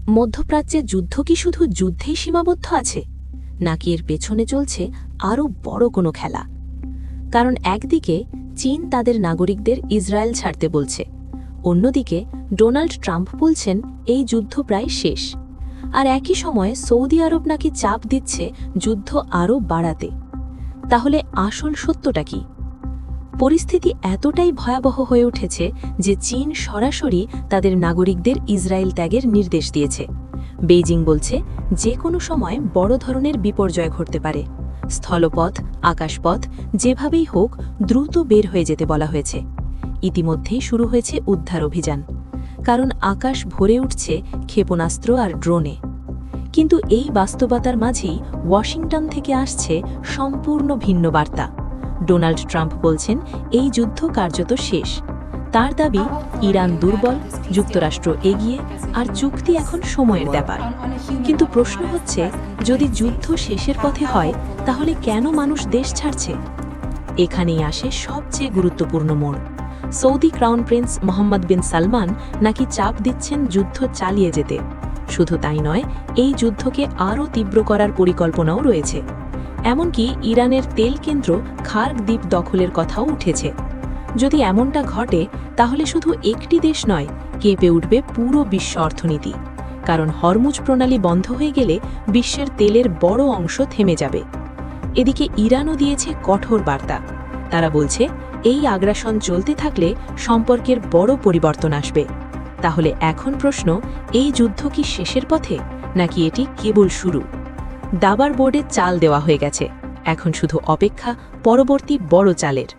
মধ্যপ্রাচ্যে যুদ্ধ কি শুধু যুদ্ধেই সীমাবদ্ধ আছে, নাকি এর পেছনে চলছে আরও বড় কোনো খেলা? কারণ একদিকে চীন তাদের নাগরিকদের ইসরায়েল ছাড়তে বলছে, অন্যদিকে ডোনাল্ড ট্রাম্প বলছেন এই যুদ্ধ প্রায় শেষ, আর একই সময়ে সৌদি আরব নাকি চাপ দিচ্ছে যুদ্ধ আরও বাড়াতে। তাহলে আসল সত্যটা কি? পরিস্থিতি এতটাই ভয়াবহ হয়ে উঠেছে যে চীন সরাসরি তাদের নাগরিকদের ইসরায়েল ত্যাগের নির্দেশ দিয়েছে। বেইজিং বলছে যে কোনো সময় বড় ধরনের বিপর্যয় ঘটতে পারে। স্থলপথ, আকাশপথ যেভাবেই হোক দ্রুত বের হয়ে যেতে বলা হয়েছে। ইতিমধ্যেই শুরু হয়েছে উদ্ধার অভিযান, কারণ আকাশ ভরে উঠছে ক্ষেপণাস্ত্র আর ড্রোনে। কিন্তু এই বাস্তবতার মাঝেই ওয়াশিংটন থেকে আসছে সম্পূর্ণ ভিন্ন বার্তা। ডোনাল্ড ট্রাম্প বলছেন এই যুদ্ধ কার্যত শেষ। তার দাবি ইরান দুর্বল, যুক্তরাষ্ট্র এগিয়ে, আর চুক্তি এখন সময়ের ব্যাপার। কিন্তু প্রশ্ন হচ্ছে, যদি যুদ্ধ শেষের পথে হয় তাহলে কেন মানুষ দেশ ছাড়ছে? এখানেই আসে সবচেয়ে গুরুত্বপূর্ণ মোড়। সৌদি ক্রাউন প্রিন্স মোহাম্মদ বিন সালমান নাকি চাপ দিচ্ছেন যুদ্ধ চালিয়ে যেতে। শুধু তাই নয়, এই যুদ্ধকে আরও তীব্র করার পরিকল্পনাও রয়েছে। এমনকি ইরানের তেল কেন্দ্র খার্গ দ্বীপ দখলের কথাও উঠেছে। যদি এমনটা ঘটে তাহলে শুধু একটি দেশ নয়, কেঁপে উঠবে পুরো বিশ্ব অর্থনীতি। কারণ হরমুজ প্রণালী বন্ধ হয়ে গেলে বিশ্বের তেলের বড় অংশ থেমে যাবে। এদিকে ইরানও দিয়েছে কঠোর বার্তা। তারা বলছে এই আগ্রাসন চলতে থাকলে সম্পর্কের বড় পরিবর্তন আসবে। তাহলে এখন প্রশ্ন, এই যুদ্ধ কি শেষের পথে, নাকি এটি কেবল শুরু? দাবার বোর্ডে চাল দেওয়া হয়ে গেছে, এখন শুধু অপেক্ষা পরবর্তী বড় চালের।